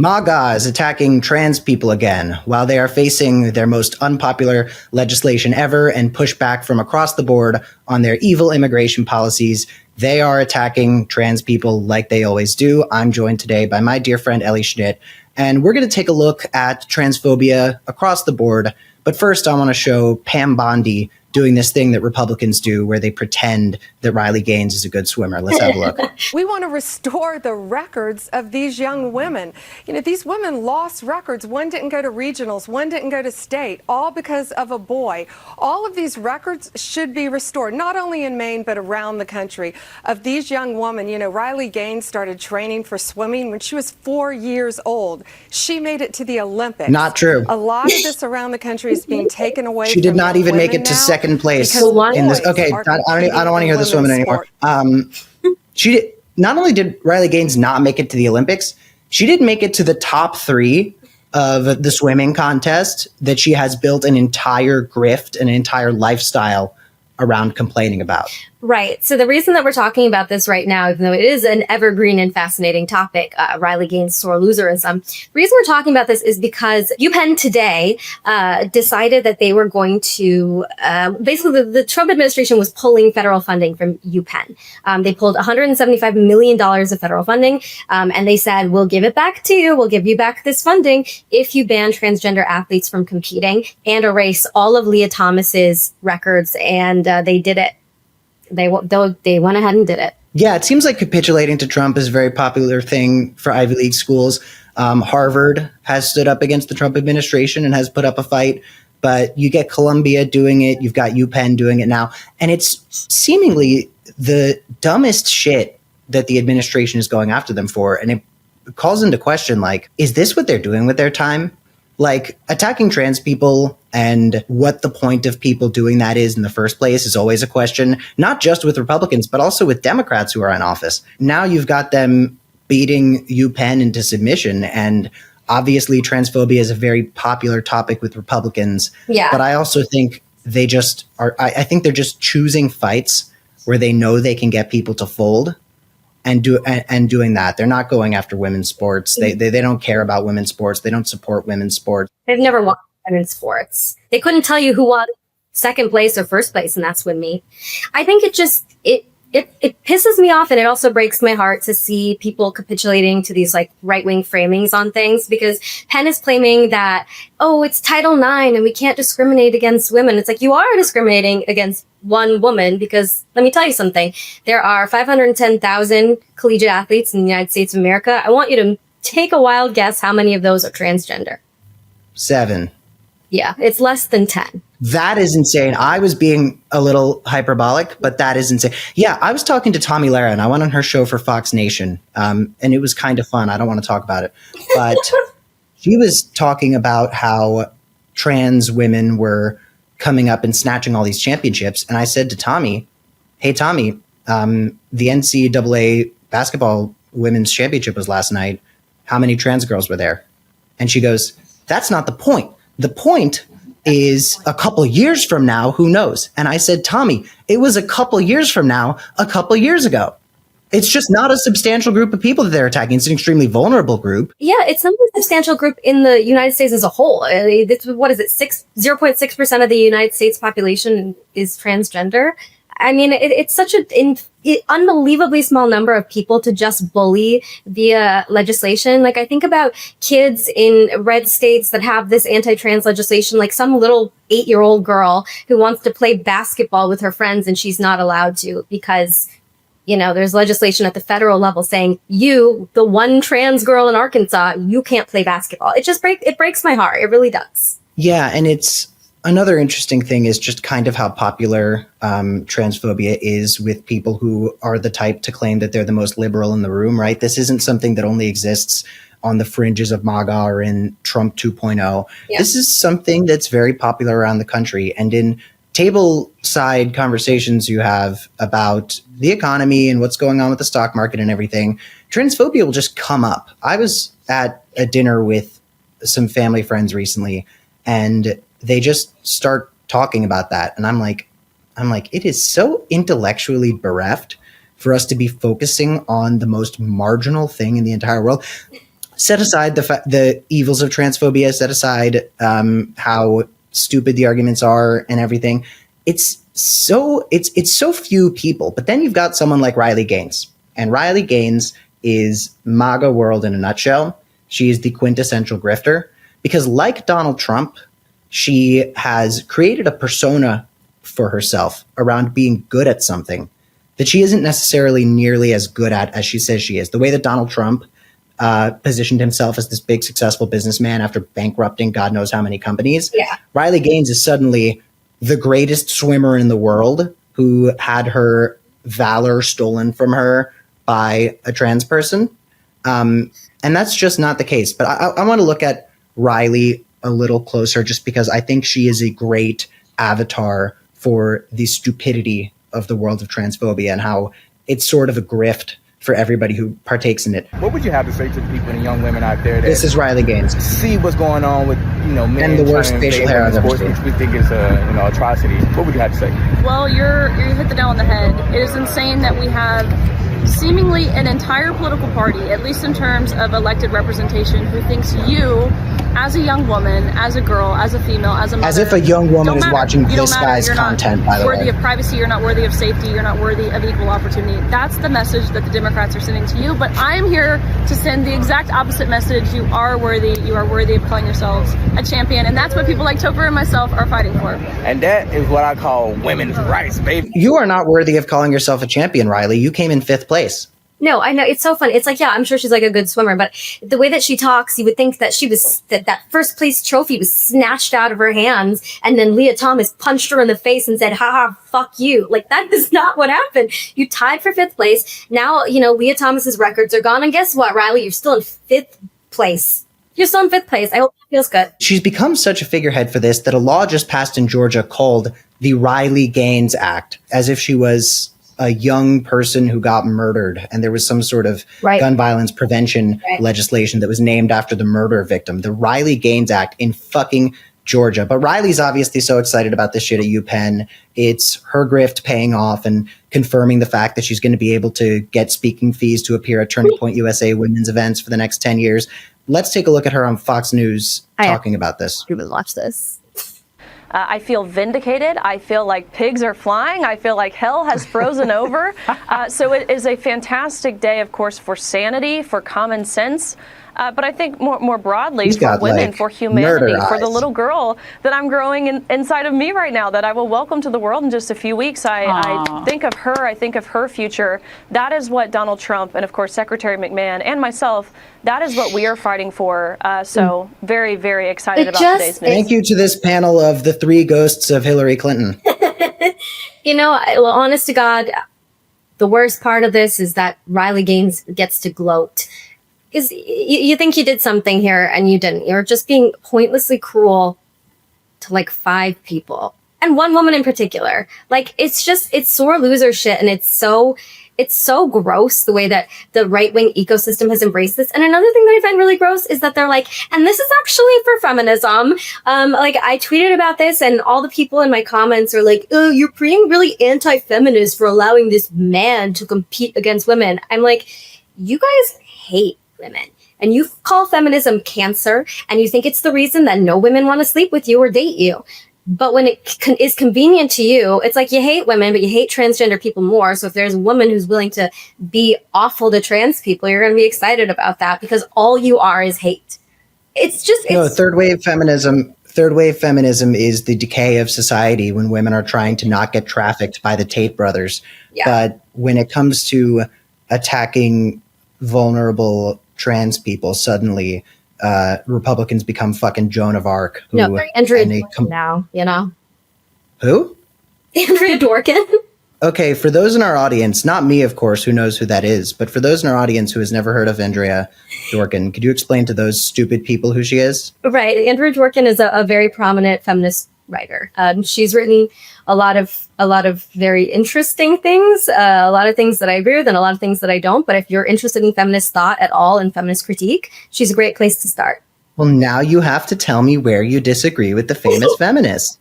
MAGA is attacking trans people again. While they are facing their most unpopular legislation ever and pushback from across the board on their evil immigration policies, they are attacking trans people like they always do. I'm joined today by my dear friend Ellie Schnitt, and we're going to take a look at transphobia across the board. But first, I want to show Pam Bondi doing this thing that Republicans do where they pretend that Riley Gaines is a good swimmer. Let's have a look. We want to restore the records of these young women. You know, these women lost records. One didn't go to regionals, one didn't go to state, all because of a boy. All of these records should be restored, not only in Maine, but around the country, of these young women. You know, Riley Gaines started training for swimming when she was 4 years old. She made it to the Olympics. Not true. A lot of this around the country is being taken away from She did not even make it to now second place because in this. Okay, I don't want to hear this woman anymore. Not only did Riley Gaines not make it to the Olympics, she didn't make it to the top 3 of the swimming contest that she has built an entire grift, an entire lifestyle around complaining about. Right. So the reason that we're talking about this right now, even though it is an evergreen and fascinating topic, Riley Gaines' sore loserism, the reason we're talking about this is because UPenn today decided that they were going to, basically the Trump administration was pulling federal funding from UPenn. They pulled $175 million of federal funding, and they said, we'll give it back to you. We'll give you back this funding if you ban transgender athletes from competing and erase all of Leah Thomas's records. And they did it. They went ahead and did it. Yeah, it seems like capitulating to Trump is a very popular thing for Ivy League schools. Harvard has stood up against the Trump administration and has put up a fight, but you get Columbia doing it. You've got UPenn doing it now. And it's seemingly the dumbest shit that the administration is going after them for. And it calls into question, like, is this what they're doing with their time? Like, attacking trans people and what the point of people doing that is in the first place is always a question, not just with Republicans, but also with Democrats who are in office. Now you've got them beating UPenn into submission. And obviously transphobia is a very popular topic with Republicans. Yeah. But I also think they just are, I think they're just choosing fights where they know they can get people to fold. And doing that. They're not going after women's sports. They don't care about women's sports. They don't support women's sports. They've never won women's sports. They couldn't tell you who won second place or first place in that swim meet. I think it pisses me off, and it also breaks my heart to see people capitulating to these like right-wing framings on things, because Penn is claiming that, oh, it's Title IX and we can't discriminate against women. It's like, you are discriminating against one woman, because let me tell you something. There are 510,000 collegiate athletes in the United States of America. I want you to take a wild guess how many of those are transgender. 7. Yeah, it's less than 10. That is insane. I was being a little hyperbolic, but that is insane. Yeah, I was talking to Tommy Lara, and I went on her show for Fox Nation, and it was kind of fun. I don't want to talk about it, but she was talking about how trans women were coming up and snatching all these championships. And I said to Tommy, hey, Tommy, the NCAA basketball women's championship was last night. How many trans girls were there? And she goes, that's not the point. The point is a couple years from now, who knows? And I said, Tommy, it was a couple years from now, a couple years ago. It's just not a substantial group of people that they're attacking. It's an extremely vulnerable group. Yeah, it's not a substantial group in the United States as a whole. What is it? 0.6% of the United States population is transgender. I mean, it's such an unbelievably small number of people to just bully via legislation. Like, I think about kids in red states that have this anti-trans legislation, like some little 8-year-old girl who wants to play basketball with her friends and she's not allowed to because, you know, there's legislation at the federal level saying, you, the one trans girl in Arkansas, you can't play basketball. It breaks my heart. It really does. Yeah. And it's another interesting thing is just kind of how popular transphobia is with people who are the type to claim that they're the most liberal in the room, right? This isn't something that only exists on the fringes of MAGA or in Trump 2.0. Yeah. This is something that's very popular around the country. And in table side conversations you have about the economy and what's going on with the stock market and everything, transphobia will just come up. I was at a dinner with some family friends recently, and they just start talking about that. And I'm like, it is so intellectually bereft for us to be focusing on the most marginal thing in the entire world. set aside the evils of transphobia, set aside how stupid the arguments are and everything. It's so few people. But then you've got someone like Riley Gaines, and Riley Gaines is MAGA world in a nutshell. She is the quintessential grifter because, like Donald Trump, she has created a persona for herself around being good at something that she isn't necessarily nearly as good at as she says she is. The way that Donald Trump positioned himself as this big successful businessman after bankrupting God knows how many companies. Yeah. Riley Riley Gaines is suddenly the greatest swimmer in the world who had her valor stolen from her by a trans person. And that's just not the case. But I want to look at Riley a little closer just because I think she is a great avatar for the stupidity of the world of transphobia and how it's sort of a grift for everybody who partakes in it. What would you have to say to the people and young women out there that This is Riley Gaines. see what's going on with, men And the worst trying to facial invade hair I've ever sports, seen. which we think is atrocity? What would you have to say? Well, you hit the nail on the head. It is insane that we have seemingly an entire political party, at least in terms of elected representation, who thinks you, as a young woman, as a girl, as a female, as a mother, As if a young woman don't is matter. watching You don't this matter. guy's You're not content, by the worthy way. of privacy, you're not worthy of safety, you're not worthy of equal opportunity. That's the message that the Democrats are sending to you. But I am here to send the exact opposite message. You are worthy of calling yourselves a champion. And that's what people like Topher and myself are fighting for. And that is what I call women's rights, baby. You are not worthy of calling yourself a champion, Riley. You came in 5th place. No, I know. It's so funny. It's like, yeah, I'm sure she's like a good swimmer, but the way that she talks, you would think that that first place trophy was snatched out of her hands, and then Leah Thomas punched her in the face and said, haha, fuck you. Like, that is not what happened. You tied for 5th place. Now, Leah Thomas's records are gone. And guess what, Riley? You're still in 5th place. You're still in 5th place. I hope that feels good. She's become such a figurehead for this that a law just passed in Georgia called the Riley Gaines Act, as if she was a young person who got murdered and there was some sort of gun violence prevention legislation that was named after the murder victim. The Riley Gaines Act in fucking Georgia. But Riley's obviously so excited about this shit at UPenn. It's her grift paying off and confirming the fact that she's going to be able to get speaking fees to appear at Turning Point USA women's events for the next 10 years. Let's take a look at her on Fox News talking about this. You would watch this. I feel vindicated. I feel like pigs are flying. I feel like hell has frozen over. So it is a fantastic day, of course, for sanity, for common sense. But I think more broadly for women, for humanity, for the little girl that I'm growing inside of me right now that I will welcome to the world in just a few weeks. I think of her. I think of her future. That is what Donald Trump and, of course, Secretary McMahon and myself, that is what we are fighting for. So very, very excited about today's news. Thank you to this panel of the 3 ghosts of Hillary Clinton. Well, honest to God, the worst part of this is that Riley Gaines gets to gloat. Because you think you did something here and you didn't. You're just being pointlessly cruel to like 5 people. And one woman in particular. Like, it's sore loser shit. And it's so gross the way that the right-wing ecosystem has embraced this. And another thing that I find really gross is that they're like, and this is actually for feminism. Like, I tweeted about this and all the people in my comments are like, oh, you're being really anti-feminist for allowing this man to compete against women. I'm like, you guys hate women. And you call feminism cancer, and you think it's the reason that no women want to sleep with you or date you. But when it is convenient to you, it's like you hate women, but you hate transgender people more. So if there's a woman who's willing to be awful to trans people, you're going to be excited about that because all you are is hate. It's just... third wave feminism is the decay of society when women are trying to not get trafficked by the Tate brothers. Yeah. But when it comes to attacking vulnerable trans people, suddenly Republicans become fucking Joan of Arc. Andrea Dworkin now, Who? Andrea Dworkin. Okay, for those in our audience, not me, of course, who knows who that is, but for those in our audience who has never heard of Andrea Dworkin, could you explain to those stupid people who she is? Right. Andrea Dworkin is a very prominent feminist writer. She's written a lot of very interesting things, a lot of things that I agree with and a lot of things that I don't. But if you're interested in feminist thought at all and feminist critique, she's a great place to start. Well, now you have to tell me where you disagree with the famous feminist.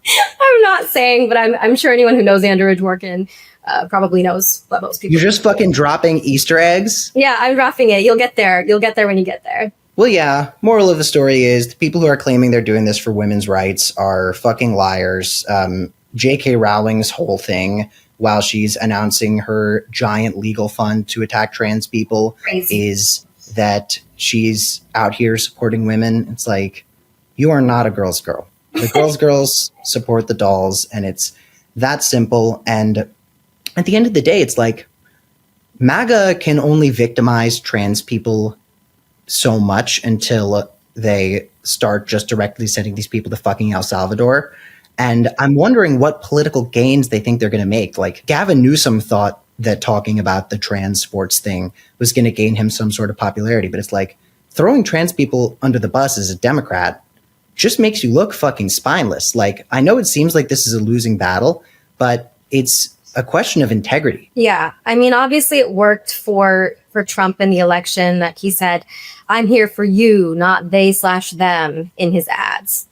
I'm not saying, but I'm sure anyone who knows Andrea Dworkin probably knows what most people. You're just fucking dropping Easter eggs? Yeah, I'm roughing it. You'll get there. You'll get there when you get there. Well, yeah. Moral of the story is the people who are claiming they're doing this for women's rights are fucking liars. J.K. Rowling's whole thing, while she's announcing her giant legal fund to attack trans people, Crazy. is that she's out here supporting women. It's like, you are not a girl's girl. The girls support the dolls, and it's that simple. And at the end of the day, it's like MAGA can only victimize trans people so much until they start just directly sending these people to fucking El Salvador. And I'm wondering what political gains they think they're going to make. Like, Gavin Newsom thought that talking about the trans sports thing was going to gain him some sort of popularity. But it's like, throwing trans people under the bus as a Democrat just makes you look fucking spineless. Like, I know it seems like this is a losing battle, but it's a question of integrity. Yeah. I mean, obviously it worked for Trump in the election that he said, I'm here for you, not they/them in his ads.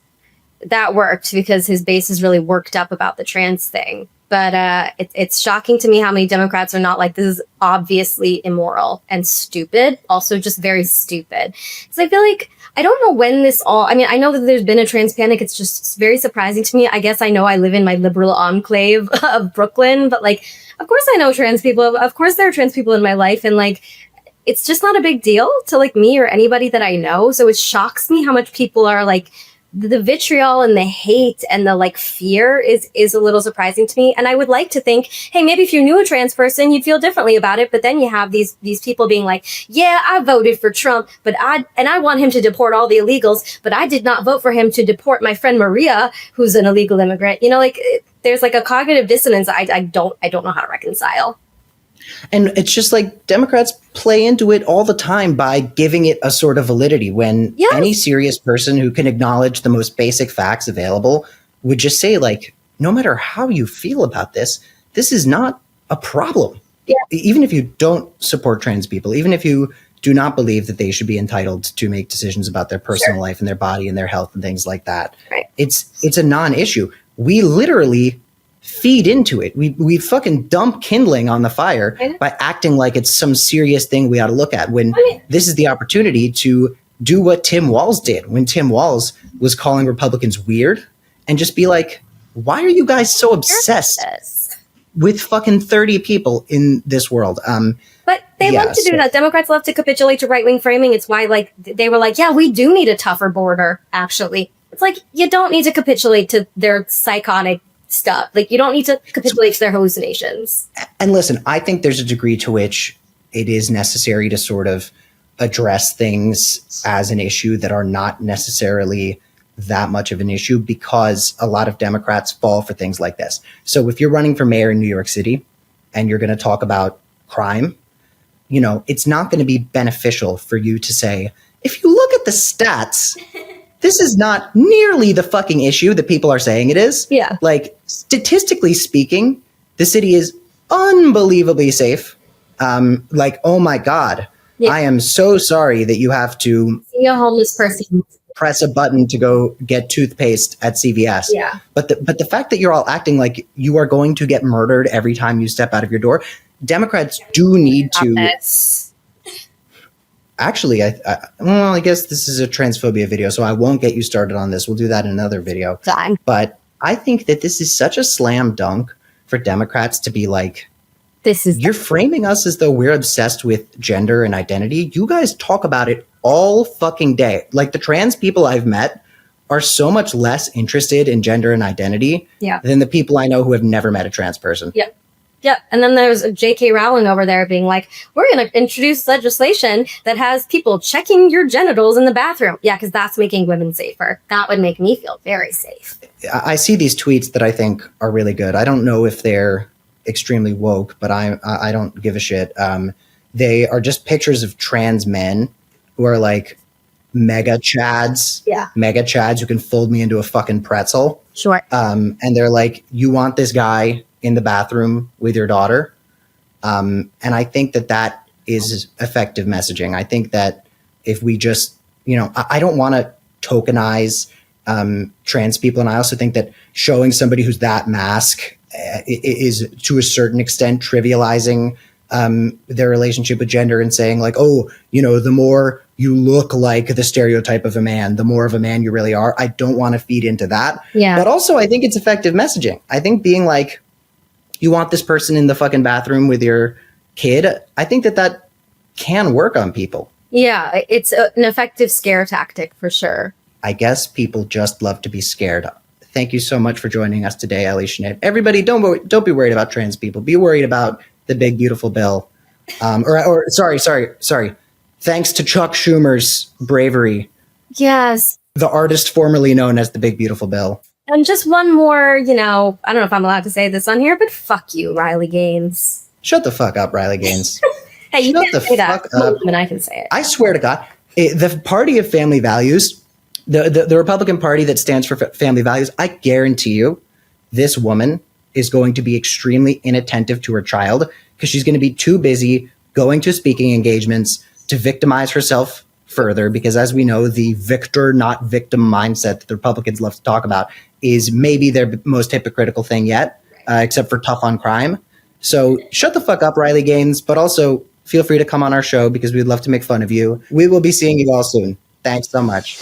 That worked because his base is really worked up about the trans thing. But it's shocking to me how many Democrats are not like, this is obviously immoral and stupid. Also just very stupid. Because I feel like, I don't know when this all, I mean, I know that there's been a trans panic. It's just very surprising to me. I guess I know I live in my liberal enclave of Brooklyn, but like, of course I know trans people. Of course there are trans people in my life. And like, it's just not a big deal to like me or anybody that I know. So it shocks me how much people are like, the vitriol and the hate and the like fear is a little surprising to me. And I would like to think, hey, maybe if you knew a trans person, you'd feel differently about it. But then you have these people being like, yeah, I voted for Trump, but I want him to deport all the illegals, but I did not vote for him to deport my friend Maria, who's an illegal immigrant. You know, like there's like a cognitive dissonance I don't know how to reconcile. And it's just like Democrats play into it all the time by giving it a sort of validity when any serious person who can acknowledge the most basic facts available would just say, like, no matter how you feel about this, this is not a problem. Yeah. Even if you don't support trans people, even if you do not believe that they should be entitled to make decisions about their personal life and their body and their health and things like that, it's a non-issue. We literally feed into it. We fucking dump kindling on the fire by acting like it's some serious thing we ought to look at, when this is the opportunity to do what Tim Walz did when Tim Walz was calling Republicans weird, and just be like, why are you guys so obsessed with fucking 30 people in this world? But they love to do that. Democrats love to capitulate to right-wing framing. It's why like they were like, yeah, we do need a tougher border, actually. It's like, you don't need to capitulate to their psychotic stuff. Like, you don't need to capitulate to their hallucinations. And listen, I think there's a degree to which it is necessary to sort of address things as an issue that are not necessarily that much of an issue, because a lot of Democrats fall for things like this. So if you're running for mayor in New York City and you're going to talk about crime, you know, it's not going to be beneficial for you to say, if you look at the stats, this is not nearly the fucking issue that people are saying it is. Yeah. Like, statistically speaking, the city is unbelievably safe. Like, oh my God, I am so sorry that you have to see a homeless person press a button to go get toothpaste at CVS. Yeah. But the fact that you're all acting like you are going to get murdered every time you step out of your door, Democrats do need to. Actually, I guess this is a transphobia video, so I won't get you started on this. We'll do that in another video. Fine. But I think that this is such a slam dunk for Democrats to be like, you're framing us as though we're obsessed with gender and identity. You guys talk about it all fucking day. Like, the trans people I've met are so much less interested in gender and identity than the people I know who have never met a trans person. Yeah. Yeah, and then there's J.K. Rowling over there being like, we're going to introduce legislation that has people checking your genitals in the bathroom. Yeah, because that's making women safer. That would make me feel very safe. I see these tweets that I think are really good. I don't know if they're extremely woke, but I don't give a shit. They are just pictures of trans men who are like mega chads. Yeah. Mega chads who can fold me into a fucking pretzel. Sure. And they're like, you want this guy in the bathroom with your daughter. And I think that is effective messaging. I think that if we just, you know, I don't want to tokenize trans people. And I also think that showing somebody who's that mask is to a certain extent trivializing their relationship with gender and saying like, oh, the more you look like the stereotype of a man, the more of a man you really are. I don't want to feed into that. Yeah. But also I think it's effective messaging. I think being like, you want this person in the fucking bathroom with your kid, I think that can work on people. Yeah, it's an effective scare tactic for sure. I guess people just love to be scared. Thank you so much for joining us today, Ellie Schnitt. Everybody, don't be worried about trans people. Be worried about the big beautiful bill. Sorry. Thanks to Chuck Schumer's bravery. Yes. The artist formerly known as the big beautiful bill. And just one more, I don't know if I'm allowed to say this on here, but fuck you, Riley Gaines. Shut the fuck up, Riley Gaines. Hey, you Shut can't the say that. fuck up. And I can say it. I swear to God, the party of family values, the Republican Party that stands for family values, I guarantee you this woman is going to be extremely inattentive to her child because she's going to be too busy going to speaking engagements to victimize herself further, because as we know, the victor, not victim mindset that the Republicans love to talk about is maybe their most hypocritical thing yet, except for tough on crime. So shut the fuck up, Riley Gaines, but also feel free to come on our show because we'd love to make fun of you. We will be seeing you all soon. Thanks so much.